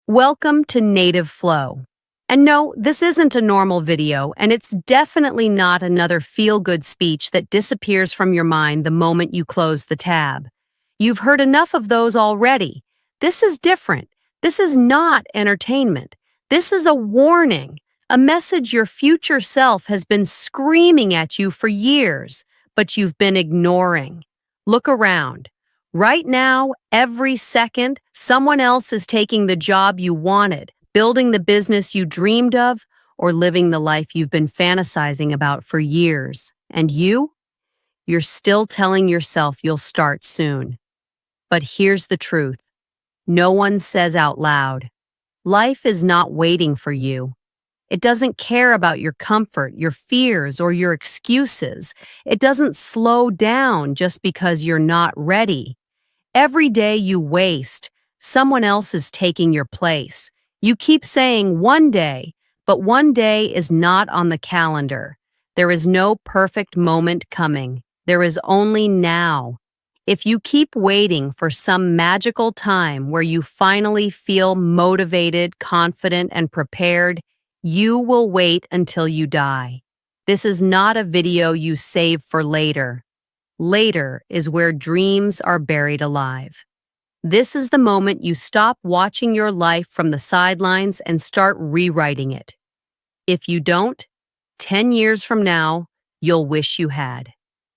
Welcome to Native Flow. And no, this isn't a normal video, and it's definitely not another feel-good speech that disappears from your mind the moment you close the tab. You've heard enough of those already. This is different. This is not entertainment. This is a warning, a message your future self has been screaming at you for years, but you've been ignoring. Look around. Right now, every second, someone else is taking the job you wanted, building the business you dreamed of, or living the life you've been fantasizing about for years. And you're still telling yourself you'll start soon. But here's the truth. No one says out loud, life is not waiting for you. It doesn't care about your comfort, your fears, or your excuses. It doesn't slow down just because you're not ready. Every day you waste, someone else is taking your place. You keep saying one day, but one day is not on the calendar. There is no perfect moment coming. There is only now. If you keep waiting for some magical time where you finally feel motivated, confident, and prepared, you will wait until you die. This is not a video you save for later. Later is where dreams are buried alive. This is the moment you stop watching your life from the sidelines and start rewriting it. If you don't, 10 years from now, you'll wish you had.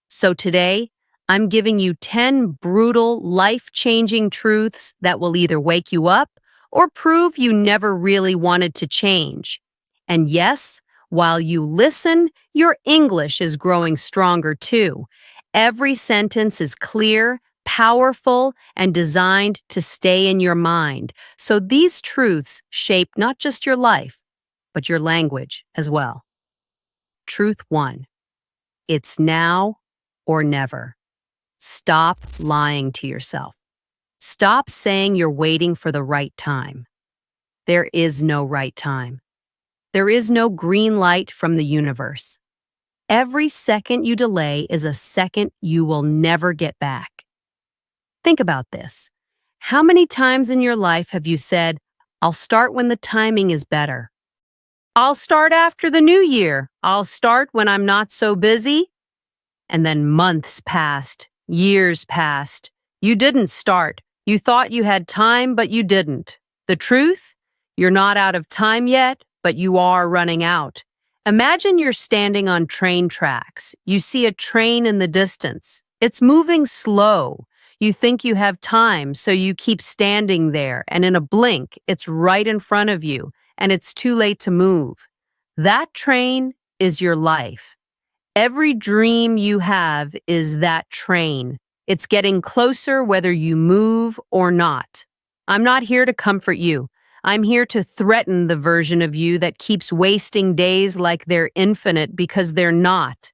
So today, I'm giving you 10 brutal, life-changing truths that will either wake you up or prove you never really wanted to change. And yes, while you listen, your English is growing stronger too. Every sentence is clear, powerful, and designed to stay in your mind. So these truths shape not just your life, but your language as well. Truth 1. It's now or never. Stop lying to yourself. Stop saying you're waiting for the right time. There is no right time. There is no green light from the universe. Every second you delay is a second you will never get back. Think about this. How many times in your life have you said, I'll start when the timing is better? I'll start after the new year. I'll start when I'm not so busy. And then months passed, years passed. You didn't start. You thought you had time, but you didn't. The truth? You're not out of time yet, but you are running out. Imagine you're standing on train tracks. You see a train in the distance. It's moving slow. You think you have time, so you keep standing there, and in a blink, it's right in front of you, and it's too late to move. That train is your life. Every dream you have is that train. It's getting closer whether you move or not. I'm not here to comfort you. I'm here to threaten the version of you that keeps wasting days like they're infinite because they're not.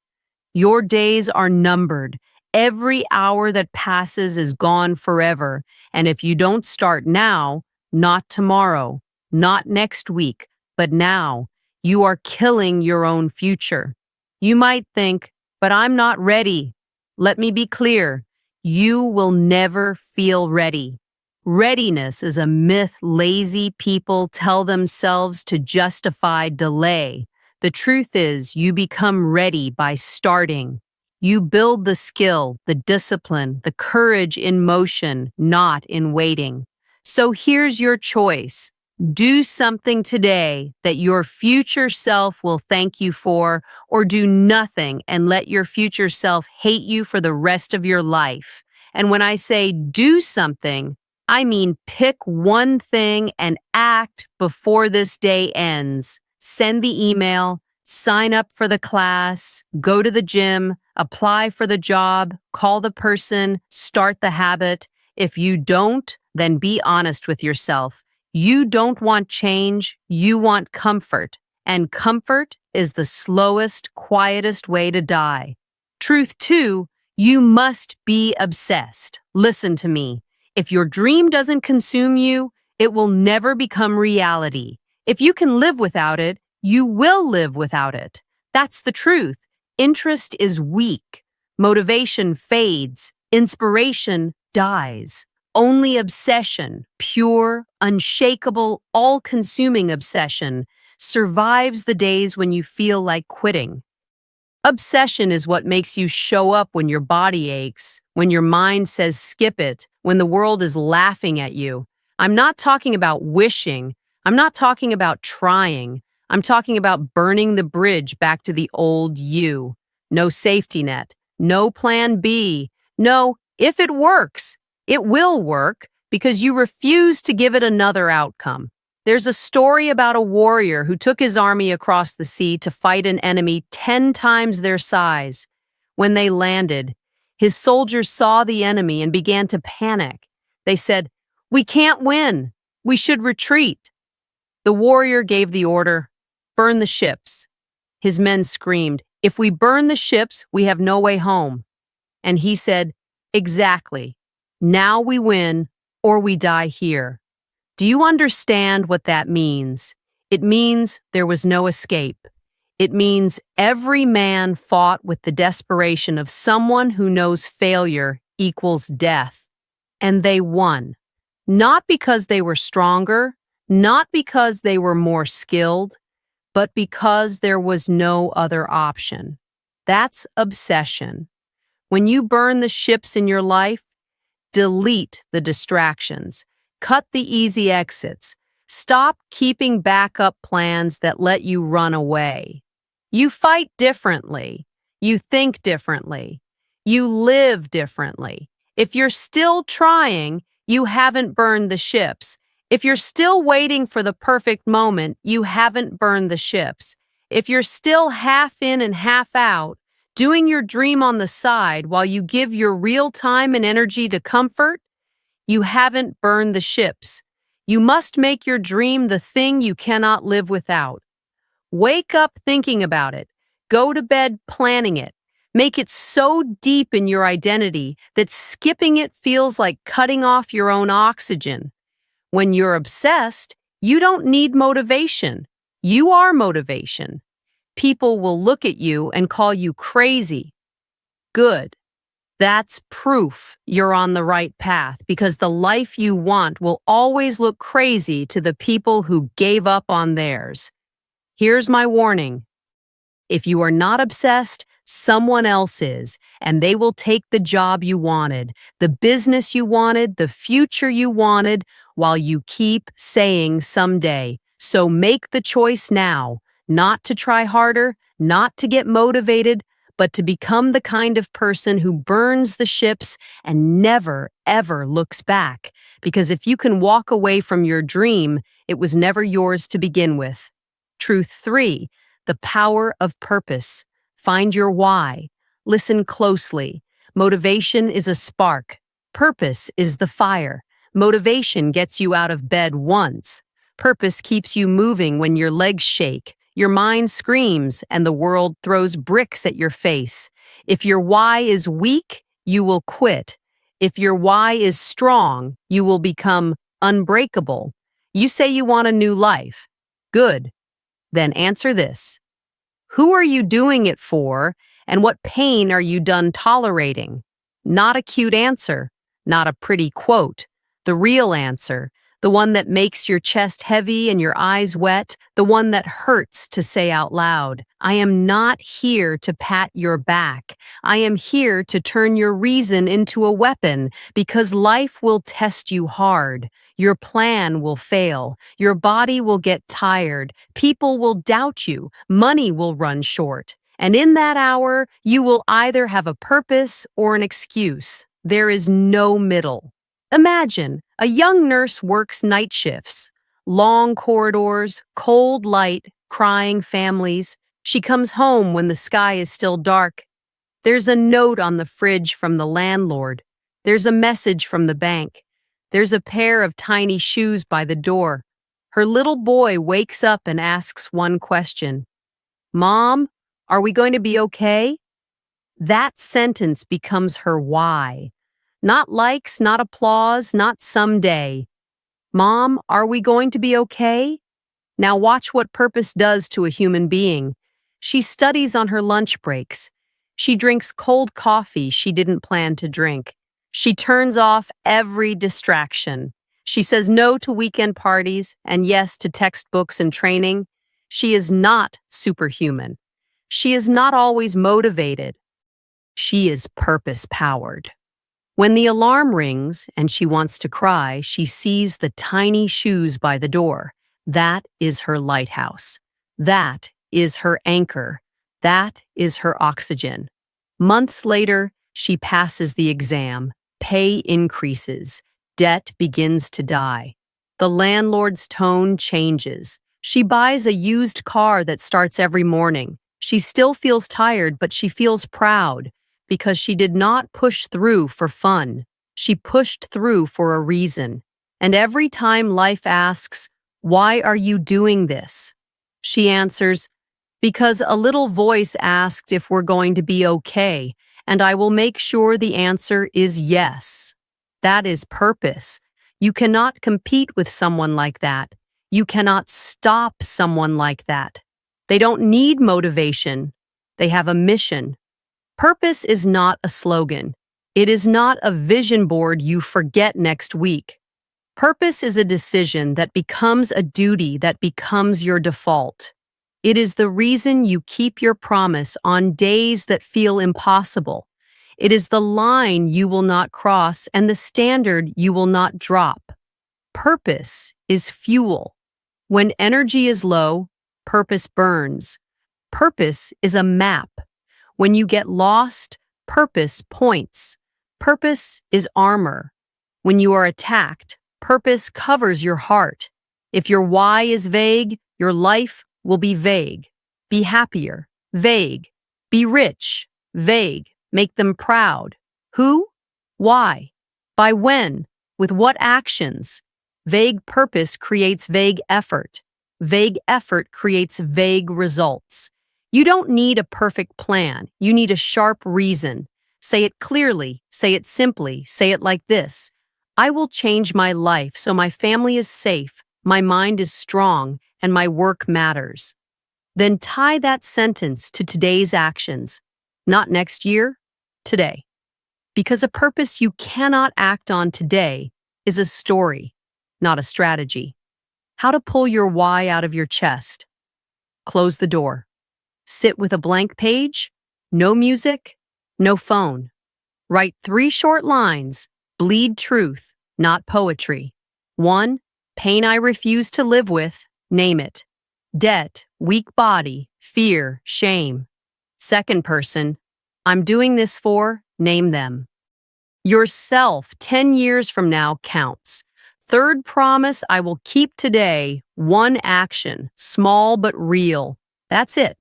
Your days are numbered. Every hour that passes is gone forever. And if you don't start now, not tomorrow, not next week, but now, you are killing your own future. You might think, but I'm not ready. Let me be clear. You will never feel ready. Readiness is a myth lazy people tell themselves to justify delay. The truth is, you become ready by starting. You build the skill, the discipline, the courage in motion, not in waiting. So here's your choice. Do something today that your future self will thank you for, or do nothing and let your future self hate you for the rest of your life. And when I say do something, I mean pick one thing and act before this day ends. Send the email, sign up for the class, go to the gym, apply for the job, call the person, start the habit. If you don't, then be honest with yourself. You don't want change, you want comfort. And comfort is the slowest, quietest way to die. Truth 2, you must be obsessed. Listen to me. If your dream doesn't consume you, it will never become reality. If you can live without it, you will live without it. That's the truth. Interest is weak. Motivation fades. Inspiration dies. Only obsession, pure, unshakable, all-consuming obsession, survives the days when you feel like quitting. Obsession is what makes you show up when your body aches, when your mind says skip it, when the world is laughing at you. I'm not talking about wishing. I'm not talking about trying. I'm talking about burning the bridge back to the old you. No safety net. No plan B. No, if it works, it will work because you refuse to give it another outcome. There's a story about a warrior who took his army across the sea to fight an enemy 10 times their size. When they landed, his soldiers saw the enemy and began to panic. They said, "We can't win. We should retreat." The warrior gave the order, "Burn the ships." His men screamed, "If we burn the ships, we have no way home." And he said, "Exactly. Now we win or we die here." Do you understand what that means? It means there was no escape. It means every man fought with the desperation of someone who knows failure equals death. And they won. Not because they were stronger, not because they were more skilled, but because there was no other option. That's obsession. When you burn the ships in your life, delete the distractions. Cut the easy exits. Stop keeping backup plans that let you run away. You fight differently. You think differently. You live differently. If you're still trying, you haven't burned the ships. If you're still waiting for the perfect moment, you haven't burned the ships. If you're still half in and half out, doing your dream on the side while you give your real time and energy to comfort, you haven't burned the ships. You must make your dream the thing you cannot live without. Wake up thinking about it. Go to bed planning it. Make it so deep in your identity that skipping it feels like cutting off your own oxygen. When you're obsessed, you don't need motivation. You are motivation. People will look at you and call you crazy. Good. That's proof you're on the right path because the life you want will always look crazy to the people who gave up on theirs. Here's my warning. If you are not obsessed, someone else is, and they will take the job you wanted, the business you wanted, the future you wanted, while you keep saying someday. So make the choice now, not to try harder, not to get motivated, but to become the kind of person who burns the ships and never, ever looks back. Because if you can walk away from your dream, it was never yours to begin with. Truth 3, the power of purpose. Find your why. Listen closely. Motivation is a spark. Purpose is the fire. Motivation gets you out of bed once. Purpose keeps you moving when your legs shake. Your mind screams and the world throws bricks at your face. If your why is weak, you will quit. If your why is strong, you will become unbreakable. You say you want a new life. Good. Then answer this. Who are you doing it for, and what pain are you done tolerating? Not a cute answer, not a pretty quote. The real answer. The one that makes your chest heavy and your eyes wet, the one that hurts to say out loud. I am not here to pat your back. I am here to turn your reason into a weapon because life will test you hard. Your plan will fail. Your body will get tired. People will doubt you. Money will run short. And in that hour, you will either have a purpose or an excuse. There is no middle. Imagine a young nurse works night shifts, long corridors, cold light, crying families. She comes home when the sky is still dark. There's a note on the fridge from the landlord. There's a message from the bank. There's a pair of tiny shoes by the door. Her little boy wakes up and asks one question. Mom, are we going to be okay? That sentence becomes her why. Not likes, not applause, not someday. Mom, are we going to be okay? Now watch what purpose does to a human being. She studies on her lunch breaks. She drinks cold coffee she didn't plan to drink. She turns off every distraction. She says no to weekend parties and yes to textbooks and training. She is not superhuman. She is not always motivated. She is purpose-powered. When the alarm rings and she wants to cry, she sees the tiny shoes by the door. That is her lighthouse. That is her anchor. That is her oxygen. Months later, she passes the exam. Pay increases. Debt begins to die. The landlord's tone changes. She buys a used car that starts every morning. She still feels tired, but she feels proud because she did not push through for fun. She pushed through for a reason. And every time life asks, "Why are you doing this?" she answers, "Because a little voice asked if we're going to be okay, and I will make sure the answer is yes." That is purpose. You cannot compete with someone like that. You cannot stop someone like that. They don't need motivation. They have a mission. Purpose is not a slogan. It is not a vision board you forget next week. Purpose is a decision that becomes a duty that becomes your default. It is the reason you keep your promise on days that feel impossible. It is the line you will not cross and the standard you will not drop. Purpose is fuel. When energy is low, purpose burns. Purpose is a map. When you get lost, purpose points. Purpose is armor. When you are attacked, purpose covers your heart. If your why is vague, your life will be vague. Be happier, vague. Be rich, vague. Make them proud. Who? Why? By when? With what actions? Vague purpose creates vague effort. Vague effort creates vague results. You don't need a perfect plan. You need a sharp reason. Say it clearly. Say it simply. Say it like this: I will change my life so my family is safe, my mind is strong, and my work matters. Then tie that sentence to today's actions. Not next year, today. Because a purpose you cannot act on today is a story, not a strategy. How to pull your why out of your chest. Close the door. Sit with a blank page, no music, no phone. Write 3 short lines, bleed truth, not poetry. 1, pain I refuse to live with, name it. Debt, weak body, fear, shame. 2nd person, I'm doing this for, name them. Yourself 10 years from now counts. 3rd promise I will keep today, 1 action, small but real. That's it.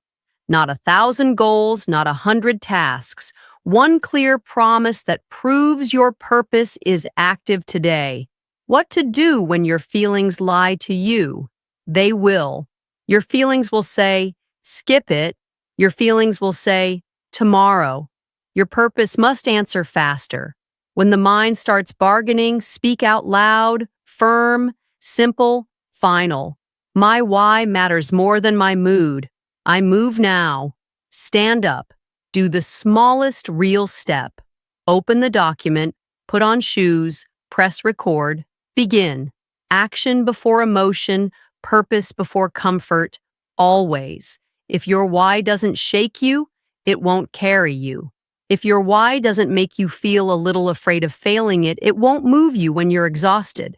Not 1,000 goals, not 100 tasks. 1 clear promise that proves your purpose is active today. What to do when your feelings lie to you? They will. Your feelings will say, skip it. Your feelings will say, tomorrow. Your purpose must answer faster. When the mind starts bargaining, speak out loud, firm, simple, final. My why matters more than my mood. I move now. Stand up. Do the smallest real step. Open the document, put on shoes, press record, begin. Action before emotion, purpose before comfort, always. If your why doesn't shake you, it won't carry you. If your why doesn't make you feel a little afraid of failing it, it won't move you when you're exhausted.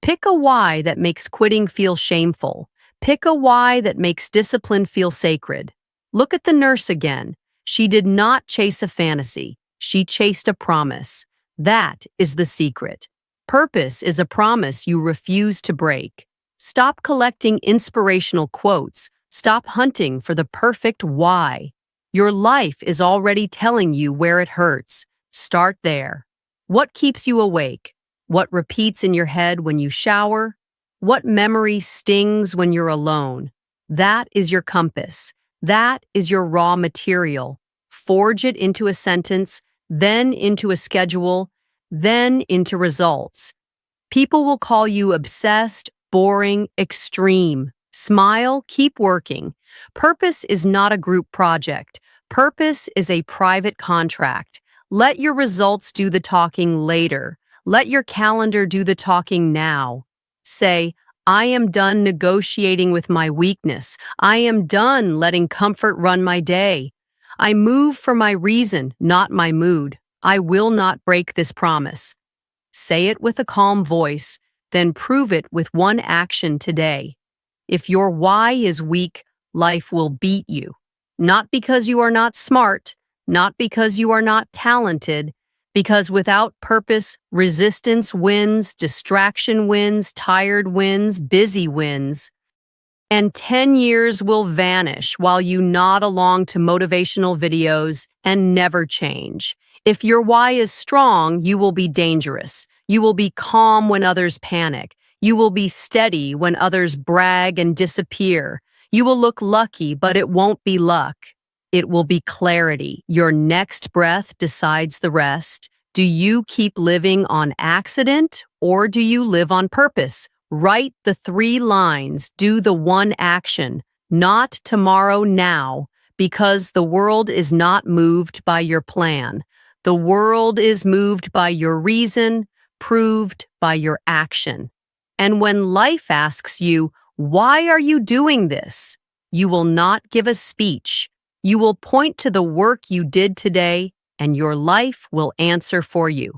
Pick a why that makes quitting feel shameful. Pick a why that makes discipline feel sacred. Look at the nurse again. She did not chase a fantasy. She chased a promise. That is the secret. Purpose is a promise you refuse to break. Stop collecting inspirational quotes. Stop hunting for the perfect why. Your life is already telling you where it hurts. Start there. What keeps you awake? What repeats in your head when you shower? What memory stings when you're alone? That is your compass. That is your raw material. Forge it into a sentence, then into a schedule, then into results. People will call you obsessed, boring, extreme. Smile, keep working. Purpose is not a group project. Purpose is a private contract. Let your results do the talking later. Let your calendar do the talking now. Say, I am done negotiating with my weakness. I am done letting comfort run my day. I move for my reason, not my mood. I will not break this promise. Say it with a calm voice, then prove it with one action today. If your why is weak, life will beat you. Not because you are not smart, not because you are not talented, because without purpose, resistance wins, distraction wins, tired wins, busy wins. And 10 years will vanish while you nod along to motivational videos and never change. If your why is strong, you will be dangerous. You will be calm when others panic. You will be steady when others brag and disappear. You will look lucky, but it won't be luck. It will be clarity. Your next breath decides the rest. Do you keep living on accident or do you live on purpose? Write the 3 lines, do the one action, not tomorrow, now, because the world is not moved by your plan. The world is moved by your reason, proved by your action. And when life asks you, why are you doing this? You will not give a speech. You will point to the work you did today, and your life will answer for you.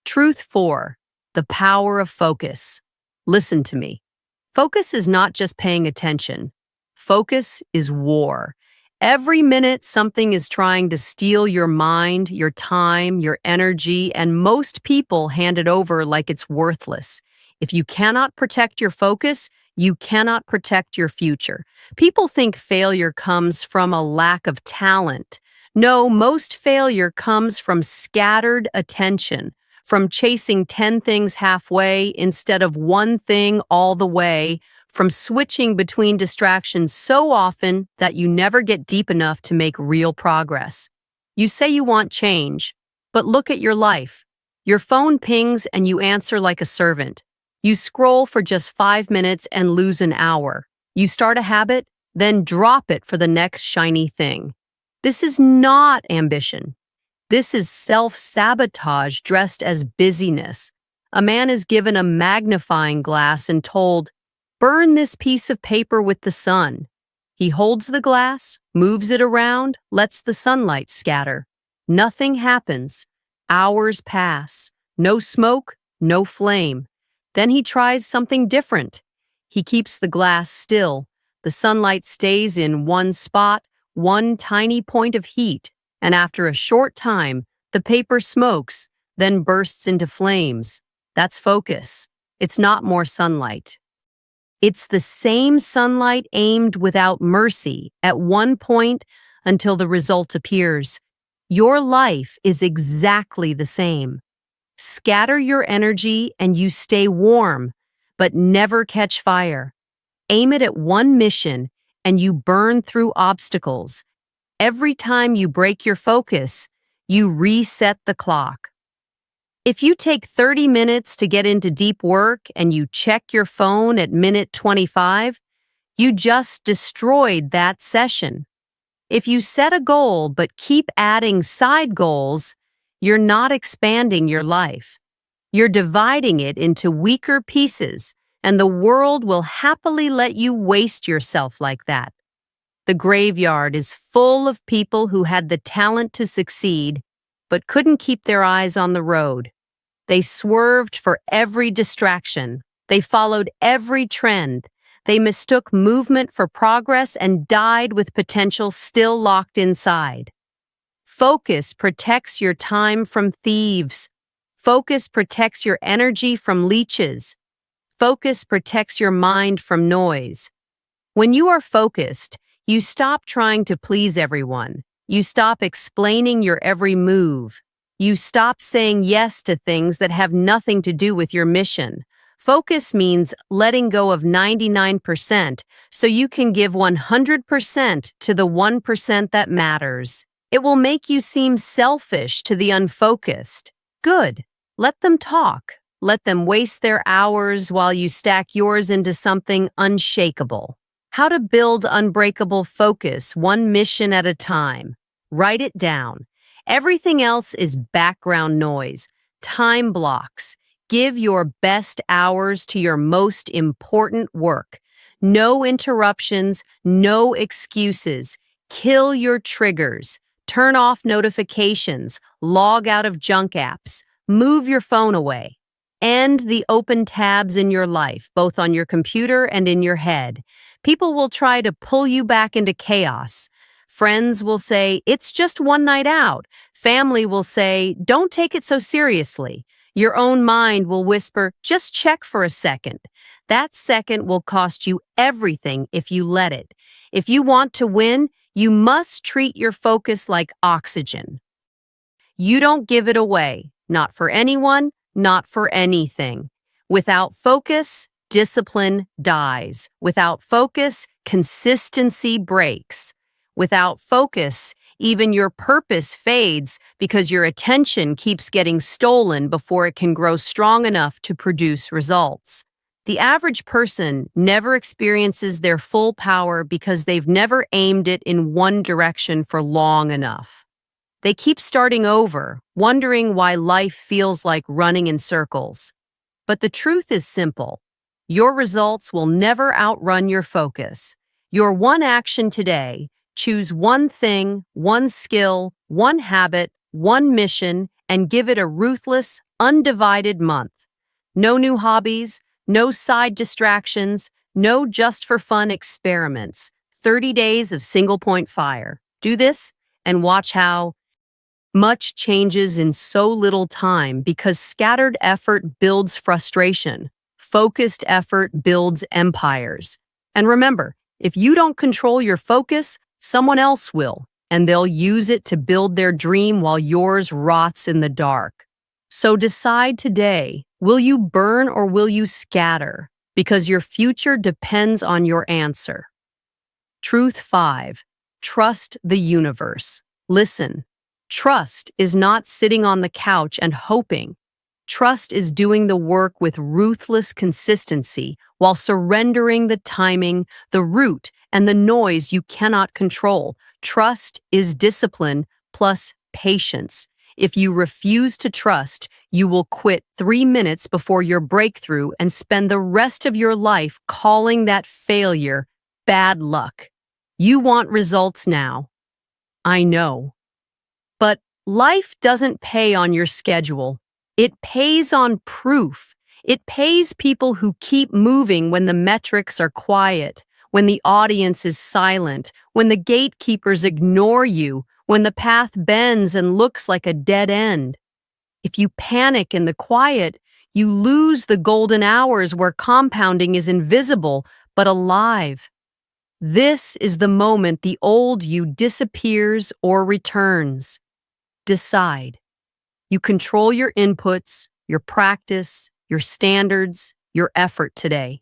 Truth 4, the power of focus. Listen to me. Focus is not just paying attention. Focus is war. Every minute, something is trying to steal your mind, your time, your energy, and most people hand it over like it's worthless. If you cannot protect your focus, you cannot protect your future. People think failure comes from a lack of talent. No, most failure comes from scattered attention, from chasing 10 things halfway instead of one thing all the way, from switching between distractions so often that you never get deep enough to make real progress. You say you want change, but look at your life. Your phone pings and you answer like a servant. You scroll for just 5 minutes and lose an hour. You start a habit, then drop it for the next shiny thing. This is not ambition. This is self-sabotage dressed as busyness. A man is given a magnifying glass and told, burn this piece of paper with the sun. He holds the glass, moves it around, lets the sunlight scatter. Nothing happens. Hours pass. No smoke, no flame. Then he tries something different. He keeps the glass still. The sunlight stays in one spot, one tiny point of heat, and after a short time, the paper smokes, then bursts into flames. That's focus. It's not more sunlight. It's the same sunlight aimed without mercy at one point until the result appears. Your life is exactly the same. Scatter your energy and you stay warm, but never catch fire. Aim it at one mission and you burn through obstacles. Every time you break your focus, you reset the clock. If you take 30 minutes to get into deep work and you check your phone at minute 25, you just destroyed that session. If you set a goal but keep adding side goals, you're not expanding your life. You're dividing it into weaker pieces, and the world will happily let you waste yourself like that. The graveyard is full of people who had the talent to succeed, but couldn't keep their eyes on the road. They swerved for every distraction. They followed every trend. They mistook movement for progress and died with potential still locked inside. Focus protects your time from thieves. Focus protects your energy from leeches. Focus protects your mind from noise. When you are focused, you stop trying to please everyone. You stop explaining your every move. You stop saying yes to things that have nothing to do with your mission. Focus means letting go of 99% so you can give 100% to the 1% that matters. It will make you seem selfish to the unfocused. Good. Let them talk. Let them waste their hours while you stack yours into something unshakable. How to build unbreakable focus, one mission at a time. Write it down. Everything else is background noise. Time blocks. Give your best hours to your most important work. No interruptions, no excuses. Kill your triggers. Turn off notifications. Log out of junk apps. Move your phone away. End the open tabs in your life, both on your computer and in your head. People will try to pull you back into chaos. Friends will say, it's just one night out. Family will say, don't take it so seriously. Your own mind will whisper, just check for a second. That second will cost you everything if you let it. If you want to win, you must treat your focus like oxygen. You don't give it away, not for anyone, not for anything. Without focus, discipline dies. Without focus, consistency breaks. Without focus, even your purpose fades because your attention keeps getting stolen before it can grow strong enough to produce results. The average person never experiences their full power because they've never aimed it in one direction for long enough. They keep starting over, wondering why life feels like running in circles. But the truth is simple. Your results will never outrun your focus. Your one action today, choose one thing, one skill, one habit, one mission, and give it a ruthless, undivided month. No new hobbies, no side distractions, no just-for-fun experiments. 30 days of single-point fire. Do this and watch how much changes in so little time because scattered effort builds frustration. Focused effort builds empires. And remember, if you don't control your focus, someone else will, and they'll use it to build their dream while yours rots in the dark. So decide today, will you burn or will you scatter? Because your future depends on your answer. Truth 5. Trust the universe. Listen. Trust is not sitting on the couch and hoping. Trust is doing the work with ruthless consistency while surrendering the timing, the route, and the noise you cannot control. Trust is discipline plus patience. If you refuse to trust, you will quit 3 minutes before your breakthrough and spend the rest of your life calling that failure bad luck. You want results now. I know. But life doesn't pay on your schedule. It pays on proof. It pays people who keep moving when the metrics are quiet, when the audience is silent, when the gatekeepers ignore you, when the path bends and looks like a dead end. If you panic in the quiet, you lose the golden hours where compounding is invisible but alive. This is the moment the old you disappears or returns. Decide. You control your inputs, your practice, your standards, your effort today.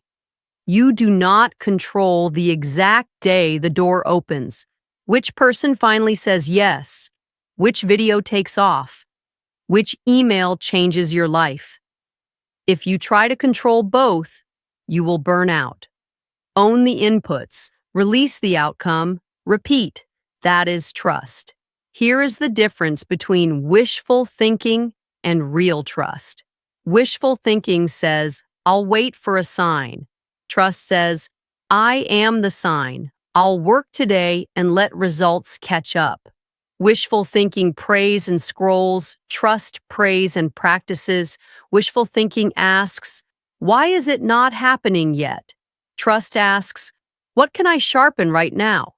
You do not control the exact day the door opens, which person finally says yes, which video takes off, which email changes your life. If you try to control both, you will burn out. Own the inputs, release the outcome, repeat. That is trust. Here is the difference between wishful thinking and real trust. Wishful thinking says, I'll wait for a sign. Trust says, I am the sign. I'll work today and let results catch up. Wishful thinking prays and scrolls. Trust prays and practices. Wishful thinking asks, why is it not happening yet? Trust asks, what can I sharpen right now?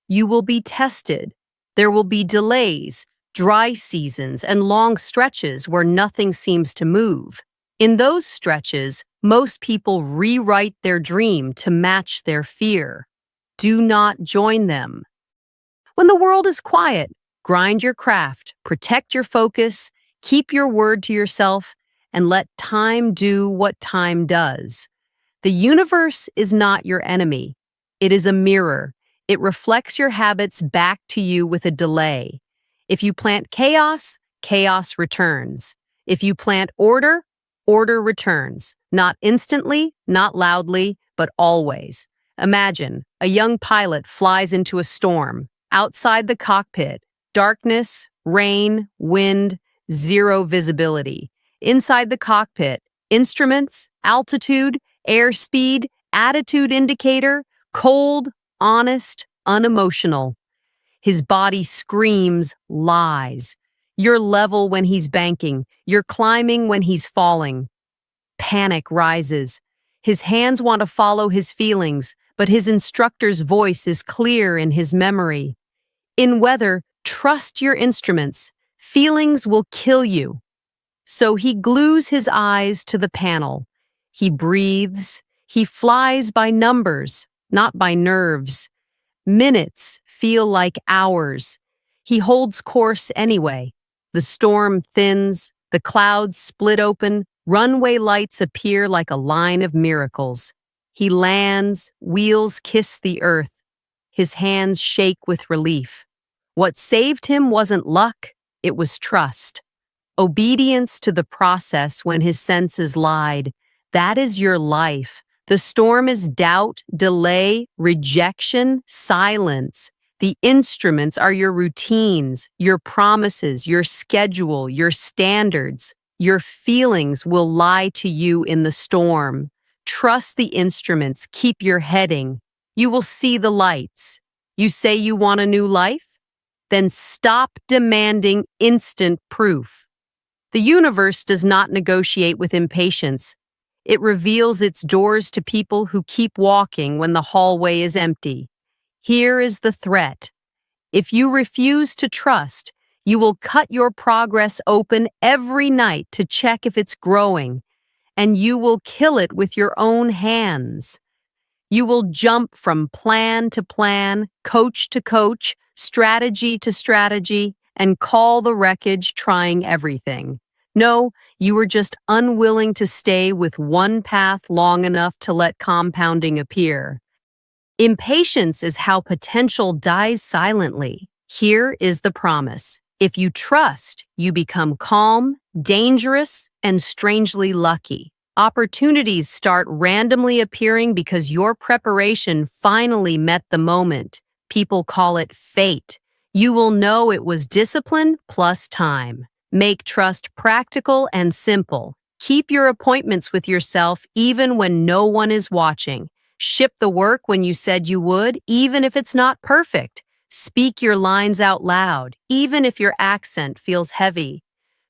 You will be tested. There will be delays, dry seasons, and long stretches where nothing seems to move. In those stretches, most people rewrite their dream to match their fear. Do not join them. When the world is quiet, grind your craft, protect your focus, keep your word to yourself, and let time do what time does. The universe is not your enemy. It is a mirror. It reflects your habits back to you with a delay. If you plant chaos, chaos returns. If you plant order, order returns. Not instantly, not loudly, but always. Imagine a young pilot flies into a storm. Outside the cockpit, darkness, rain, wind, zero visibility. Inside the cockpit, instruments, altitude, airspeed, attitude indicator, cold, honest, unemotional. His body screams lies. You're level when he's banking. You're climbing when he's falling. Panic rises. His hands want to follow his feelings, but his instructor's voice is clear in his memory. In weather, trust your instruments. Feelings will kill you. So he glues his eyes to the panel. He breathes. He flies by numbers, not by nerves. Minutes feel like hours. He holds course anyway. The storm thins, the clouds split open, runway lights appear like a line of miracles. He lands, wheels kiss the earth. His hands shake with relief. What saved him wasn't luck, it was trust. Obedience to the process when his senses lied. That is your life. The storm is doubt, delay, rejection, silence. The instruments are your routines, your promises, your schedule, your standards. Your feelings will lie to you in the storm. Trust the instruments, keep your heading. You will see the lights. You say you want a new life? Then stop demanding instant proof. The universe does not negotiate with impatience. It reveals its doors to people who keep walking when the hallway is empty. Here is the threat. If you refuse to trust, you will cut your progress open every night to check if it's growing, and you will kill it with your own hands. You will jump from plan to plan, coach to coach, strategy to strategy, and call the wreckage trying everything. No, you were just unwilling to stay with one path long enough to let compounding appear. Impatience is how potential dies silently. Here is the promise. If you trust, you become calm, dangerous, and strangely lucky. Opportunities start randomly appearing because your preparation finally met the moment. People call it fate. You will know it was discipline plus time. Make trust practical and simple. Keep your appointments with yourself even when no one is watching. Ship the work when you said you would, even if it's not perfect. Speak your lines out loud, even if your accent feels heavy.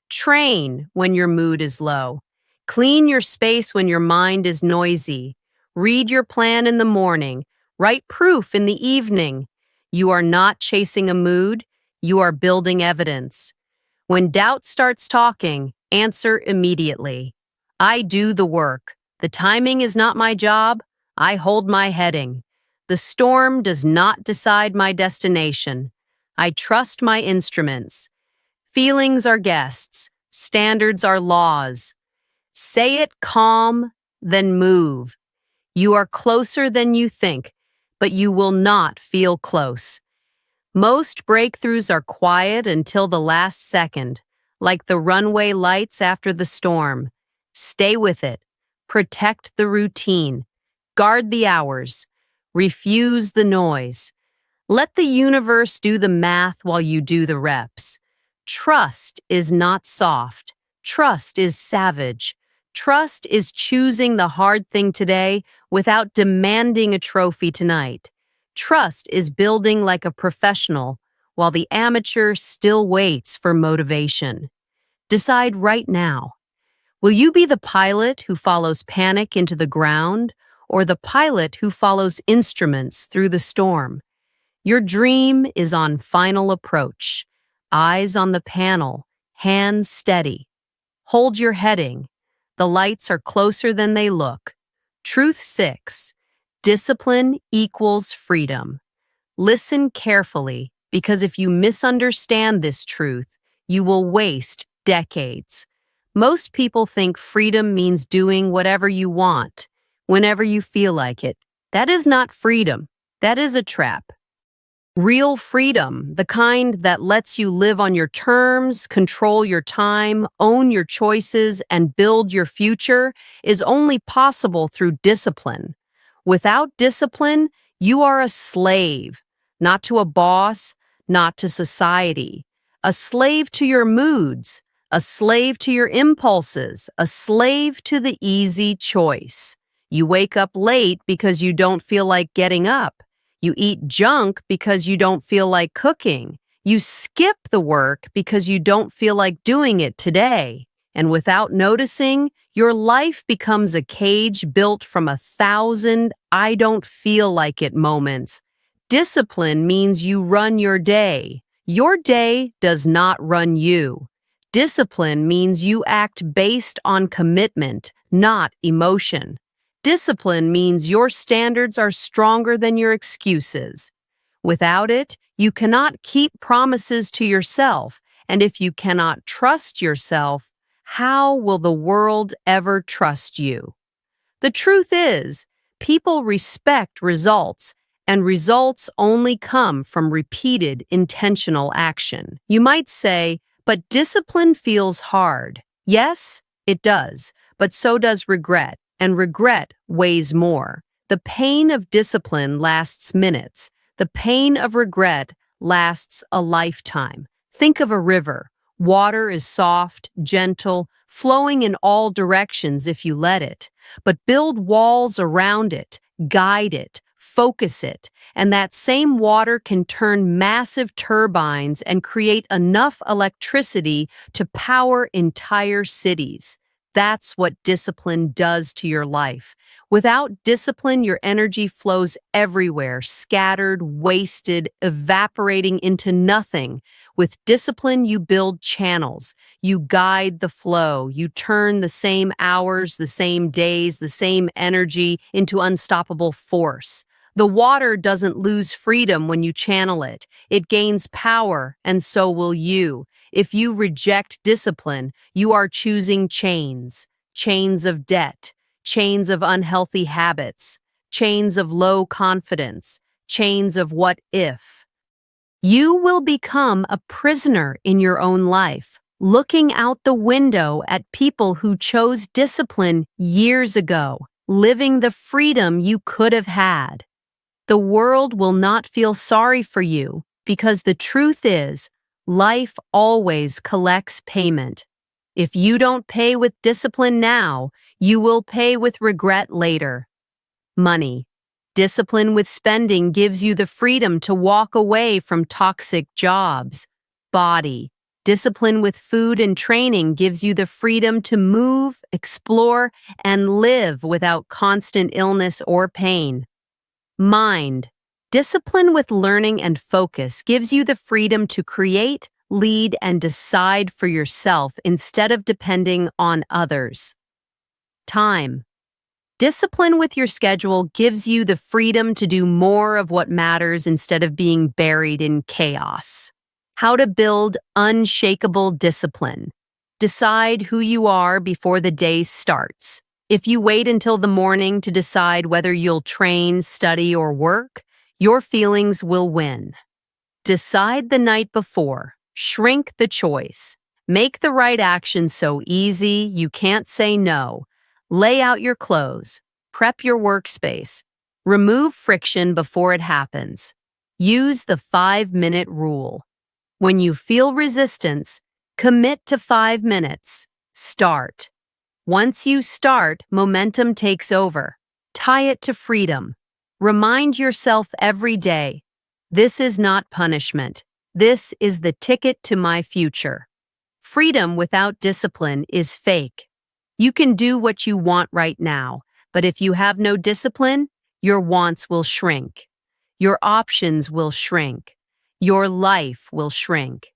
Train when your mood is low. Clean your space when your mind is noisy. Read your plan in the morning. Write proof in the evening. You are not chasing a mood. You are building evidence. When doubt starts talking, answer immediately. I do the work. The timing is not my job. I hold my heading. The storm does not decide my destination. I trust my instruments. Feelings are guests. Standards are laws. Say it calm, then move. You are closer than you think, but you will not feel close. Most breakthroughs are quiet until the last second, like the runway lights after the storm. Stay with it. Protect the routine. Guard the hours. Refuse the noise. Let the universe do the math while you do the reps. Trust is not soft. Trust is savage. Trust is choosing the hard thing today without demanding a trophy tonight. Trust is building like a professional while the amateur still waits for motivation. Decide right now. Will you be the pilot who follows panic into the ground or the pilot who follows instruments through the storm? Your dream is on final approach. Eyes on the panel, hands steady. Hold your heading. The lights are closer than they look. Truth 6. Discipline equals freedom. Listen carefully, because if you misunderstand this truth, you will waste decades. Most people think freedom means doing whatever you want, whenever you feel like it. That is not freedom. That is a trap. Real freedom, the kind that lets you live on your terms, control your time, own your choices, and build your future, is only possible through discipline. Without discipline, you are a slave, not to a boss, not to society. a slave to your moods, a slave to your impulses, a slave to the easy choice. You wake up late because you don't feel like getting up. You eat junk because you don't feel like cooking. You skip the work because you don't feel like doing it today. And without noticing, your life becomes a cage built from 1,000 I don't feel like it moments. Discipline means you run your day. Your day does not run you. Discipline means you act based on commitment, not emotion. Discipline means your standards are stronger than your excuses. Without it, you cannot keep promises to yourself, and if you cannot trust yourself, how will the world ever trust you? The truth is, people respect results, and results only come from repeated intentional action. You might say, but discipline feels hard. Yes, it does, but so does regret, and regret weighs more. The pain of discipline lasts minutes. The pain of regret lasts a lifetime. Think of a river. Water is soft, gentle, flowing in all directions if you let it. But build walls around it, guide it, focus it, and that same water can turn massive turbines and create enough electricity to power entire cities. That's what discipline does to your life. Without discipline, your energy flows everywhere, scattered, wasted, evaporating into nothing. With discipline, you build channels. You guide the flow. You turn the same hours, the same days, the same energy into unstoppable force. The water doesn't lose freedom when you channel it. It gains power, and so will you. If you reject discipline, you are choosing chains. Chains of debt, chains of unhealthy habits, chains of low confidence, chains of what if. You will become a prisoner in your own life, looking out the window at people who chose discipline years ago, living the freedom you could have had. The world will not feel sorry for you because the truth is, life always collects payment. If you don't pay with discipline now, you will pay with regret later. Money. Discipline with spending gives you the freedom to walk away from toxic jobs. Body. Discipline with food and training gives you the freedom to move, explore, and live without constant illness or pain. Mind. Discipline with learning and focus gives you the freedom to create, lead, and decide for yourself instead of depending on others. Time. Discipline with your schedule gives you the freedom to do more of what matters instead of being buried in chaos. How to build unshakable discipline. Decide who you are before the day starts. If you wait until the morning to decide whether you'll train, study, or work, your feelings will win. Decide the night before. Shrink the choice. Make the right action so easy you can't say no. Lay out your clothes. Prep your workspace. Remove friction before it happens. Use the 5-minute rule. When you feel resistance, commit to 5 minutes. Start. Once you start, momentum takes over. Tie it to freedom. Remind yourself every day, this is not punishment. This is the ticket to my future. Freedom without discipline is fake. You can do what you want right now, but if you have no discipline, your wants will shrink. Your options will shrink. Your life will shrink.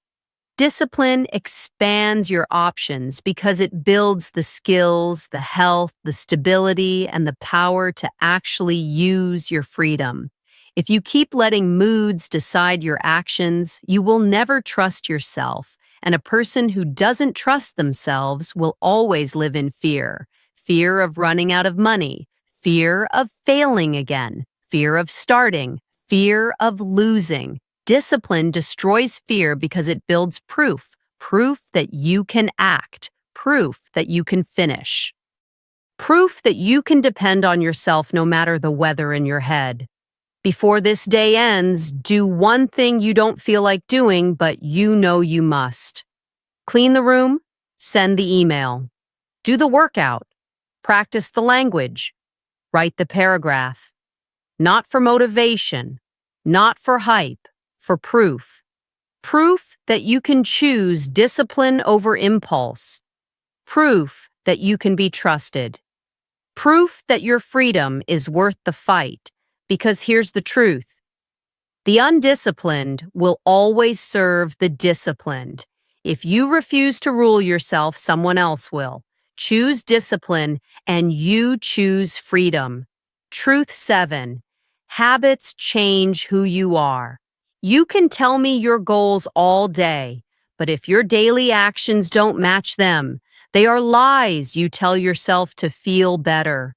Discipline expands your options because it builds the skills, the health, the stability, and the power to actually use your freedom. If you keep letting moods decide your actions, you will never trust yourself, and a person who doesn't trust themselves will always live in fear. Fear of running out of money, fear of failing again, fear of starting, fear of losing. Discipline destroys fear because it builds proof that you can act, proof that you can finish. Proof that you can depend on yourself no matter the weather in your head. Before this day ends, do one thing you don't feel like doing, but you know you must. Clean the room, send the email. Do the workout, practice the language, write the paragraph. Not for motivation, not for hype, for proof. Proof that you can choose discipline over impulse. Proof that you can be trusted. Proof that your freedom is worth the fight, because here's the truth. The undisciplined will always serve the disciplined. If you refuse to rule yourself, someone else will. Choose discipline and you choose freedom. Truth 7. Habits change who you are. You can tell me your goals all day, but if your daily actions don't match them, they are lies you tell yourself to feel better.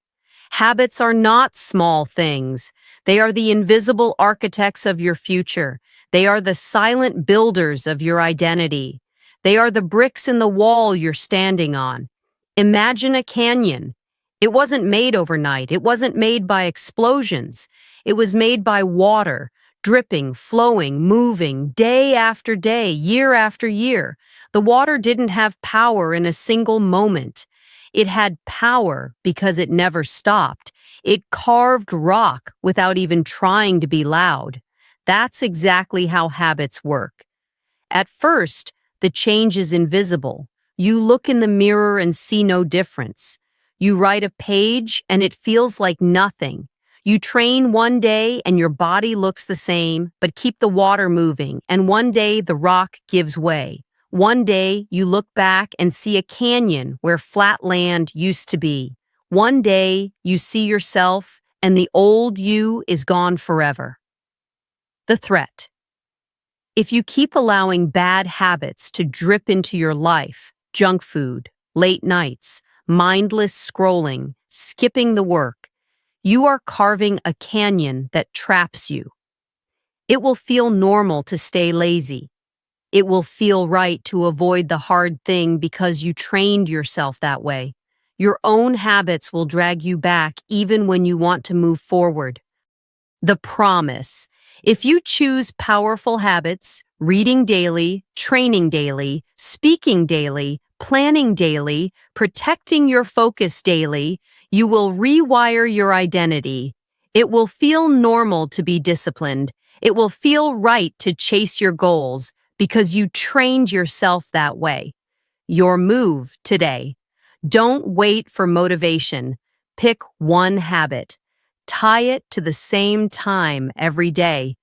Habits are not small things. They are the invisible architects of your future. They are the silent builders of your identity. They are the bricks in the wall you're standing on. Imagine a canyon. It wasn't made overnight. It wasn't made by explosions. It was made by water, dripping, flowing, moving, day after day, year after year. The water didn't have power in a single moment. It had power because it never stopped. It carved rock without even trying to be loud. That's exactly how habits work. At first, the change is invisible. You look in the mirror and see no difference. You write a page and it feels like nothing. You train one day and your body looks the same, but keep the water moving, and one day the rock gives way. One day you look back and see a canyon where flat land used to be. One day you see yourself and the old you is gone forever. The threat. If you keep allowing bad habits to drip into your life, junk food, late nights, mindless scrolling, skipping the work, you are carving a canyon that traps you. It will feel normal to stay lazy. It will feel right to avoid the hard thing because you trained yourself that way. Your own habits will drag you back even when you want to move forward. The promise. If you choose powerful habits, reading daily, training daily, speaking daily, planning daily, protecting your focus daily, you will rewire your identity. It will feel normal to be disciplined. It will feel right to chase your goals because you trained yourself that way. Your move today. Don't wait for motivation. Pick one habit. Tie it to the same time every day.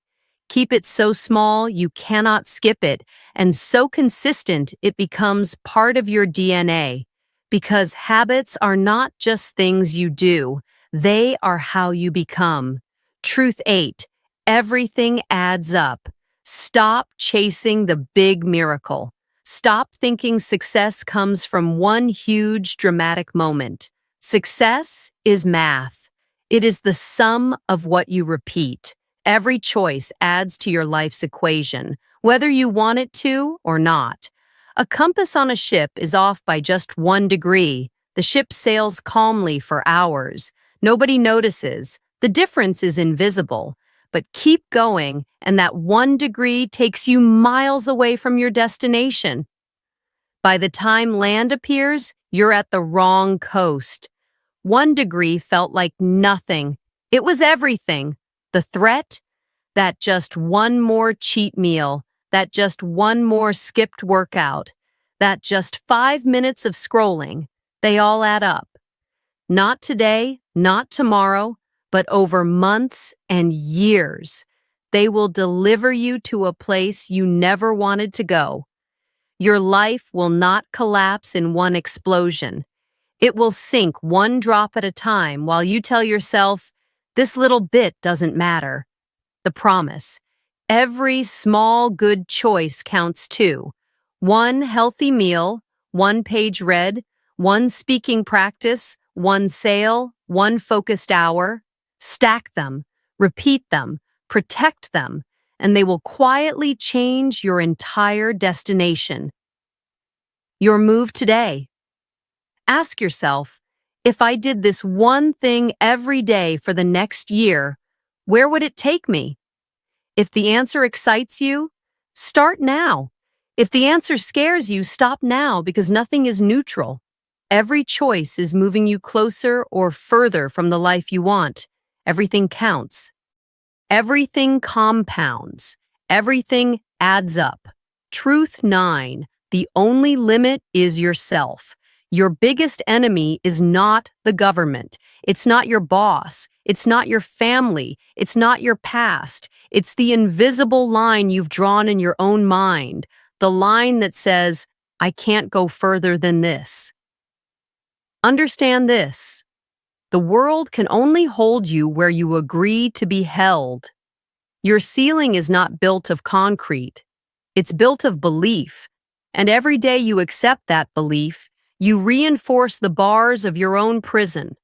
Keep it so small you cannot skip it, and so consistent it becomes part of your DNA. Because habits are not just things you do, they are how you become. Truth 8. Everything adds up. Stop chasing the big miracle. Stop thinking success comes from one huge dramatic moment. Success is math. It is the sum of what you repeat. Every choice adds to your life's equation, whether you want it to or not. A compass on a ship is off by just 1 degree. The ship sails calmly for hours. Nobody notices. The difference is invisible. But keep going, and that 1 degree takes you miles away from your destination. By the time land appears, you're at the wrong coast. 1 degree felt like nothing. It was everything. The threat? That just one more cheat meal, that just one more skipped workout, that just 5 minutes of scrolling, they all add up. Not today, not tomorrow, but over months and years. They will deliver you to a place you never wanted to go. Your life will not collapse in one explosion. It will sink one drop at a time while you tell yourself, this little bit doesn't matter. The promise. Every small good choice counts too. 1 healthy meal, 1 page read, 1 speaking practice, 1 sale, 1 focused hour. Stack them, repeat them, protect them, and they will quietly change your entire destination. Your move today. Ask yourself, if I did this one thing every day for the next year, Where would it take me? If the answer excites you, start now. If the answer scares you, stop now because nothing is neutral. Every choice is moving you closer or further from the life you want. Everything counts. Everything compounds. Everything adds up. Truth 9. The only limit is yourself. Your biggest enemy is not the government. It's not your boss. It's not your family. It's not your past. It's the invisible line you've drawn in your own mind. The line that says, I can't go further than this. Understand this. The world can only hold you where you agree to be held. Your ceiling is not built of concrete. It's built of belief. And every day you accept that belief, you reinforce the bars of your own prison.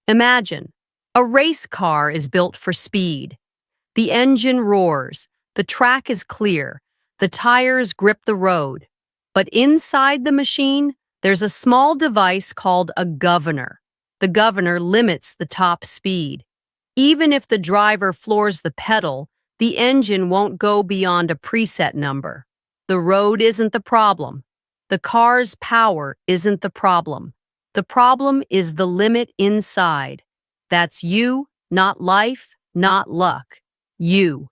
Imagine, a race car is built for speed. The engine roars, the track is clear, the tires grip the road. But inside the machine, there's a small device called a governor. The governor limits the top speed. Even if the driver floors the pedal, the engine won't go beyond a preset number. The road isn't the problem. The car's power isn't the problem. The problem is the limit inside. That's you, not life, not luck. You.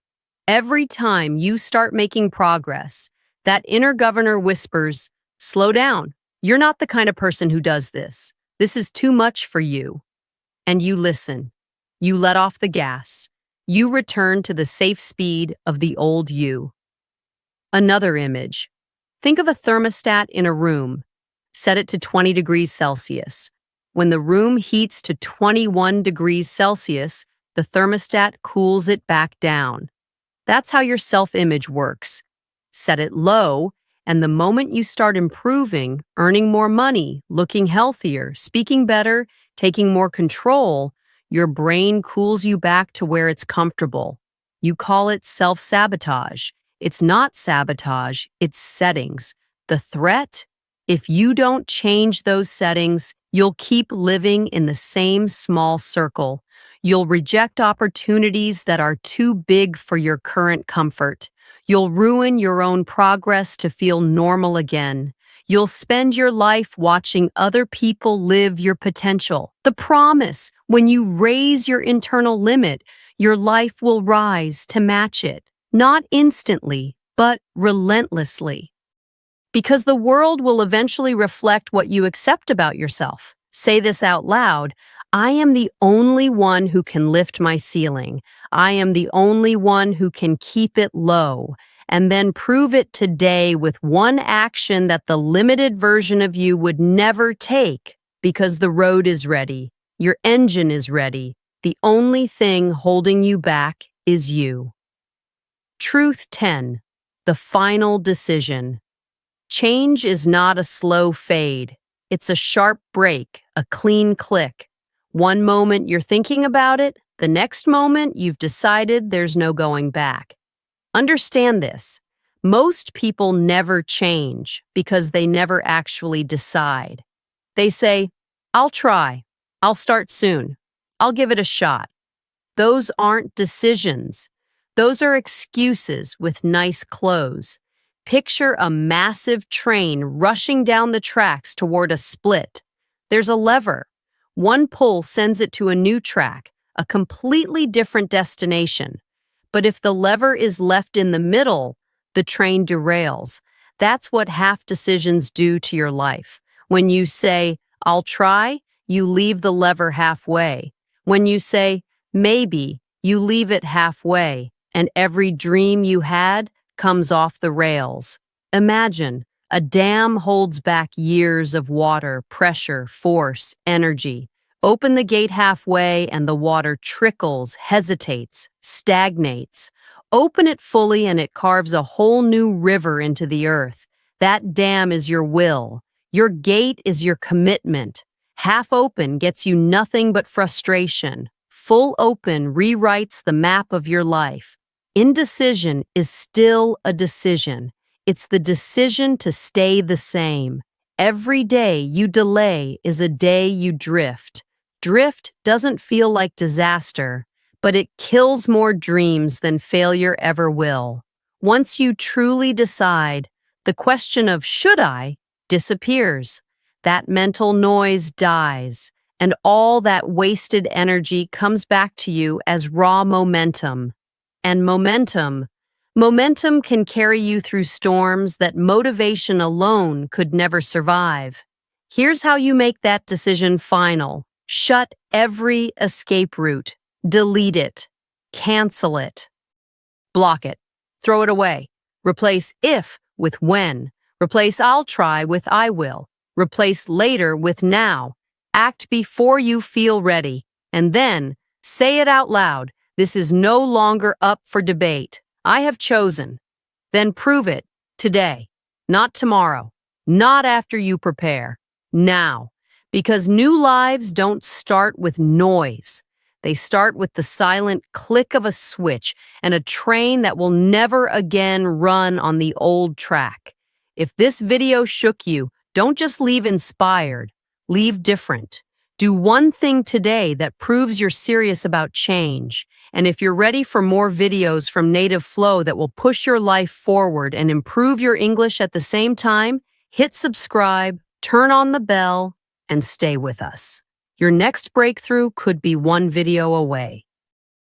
Every time you start making progress, that inner governor whispers, slow down. You're not the kind of person who does this. This is too much for you. And you listen. You let off the gas. You return to the safe speed of the old you. Another image. Think of a thermostat in a room. Set it to 20 degrees Celsius. When the room heats to 21 degrees Celsius, the thermostat cools it back down. That's how your self-image works. Set it low, and the moment you start improving, earning more money, looking healthier, speaking better, taking more control, your brain cools you back to where it's comfortable. You call it self-sabotage. It's not sabotage, it's settings. The threat? If you don't change those settings, you'll keep living in the same small circle. You'll reject opportunities that are too big for your current comfort. You'll ruin your own progress to feel normal again. You'll spend your life watching other people live your potential. The promise, when you raise your internal limit, your life will rise to match it. Not instantly, but relentlessly. Because the world will eventually reflect what you accept about yourself. Say this out loud. I am the only one who can lift my ceiling. I am the only one who can keep it low. And then prove it today with one action that the limited version of you would never take. Because the road is ready. Your engine is ready. The only thing holding you back is you. Truth 10. The final decision. Change is not a slow fade. It's a sharp break, a clean click. One moment you're thinking about it, the next moment you've decided there's no going back. Understand this. Most people never change because they never actually decide. They say, I'll try. I'll start soon. I'll give it a shot. Those aren't decisions. Those are excuses with nice clothes. Picture a massive train rushing down the tracks toward a split. There's a lever. One pull sends it to a new track, a completely different destination. But if the lever is left in the middle, the train derails. That's what half decisions do to your life. When you say, I'll try, you leave the lever halfway. When you say, maybe, you leave it halfway. And every dream you had comes off the rails. Imagine, a dam holds back years of water, pressure, force, energy. Open the gate halfway and the water trickles, hesitates, stagnates. Open it fully and it carves a whole new river into the earth. That dam is your will. Your gate is your commitment. Half open gets you nothing but frustration. Full open rewrites the map of your life. Indecision is still a decision. It's the decision to stay the same. Every day you delay is a day you drift. Drift doesn't feel like disaster but it kills more dreams than failure ever will. Once you truly decide, the question of should I disappears. That mental noise dies, and all that wasted energy comes back to you as raw momentum. And momentum can carry you through storms that motivation alone could never survive. Here's how you make that decision final. Shut every escape route. Delete it. Cancel it. Block it. Throw it away. Replace if with when. Replace I'll try with I will. Replace later with now. Act before you feel ready. And then say it out loud. This is no longer up for debate. I have chosen. Then prove it today, not tomorrow, not after you prepare. Now. Because new lives don't start with noise. They start with the silent click of a switch and a train that will never again run on the old track. If this video shook you, don't just leave inspired, leave different. Do one thing today that proves you're serious about change. And if you're ready for more videos from Native Flow that will push your life forward and improve your English at the same time, hit subscribe, turn on the bell, and stay with us. Your next breakthrough could be one video away.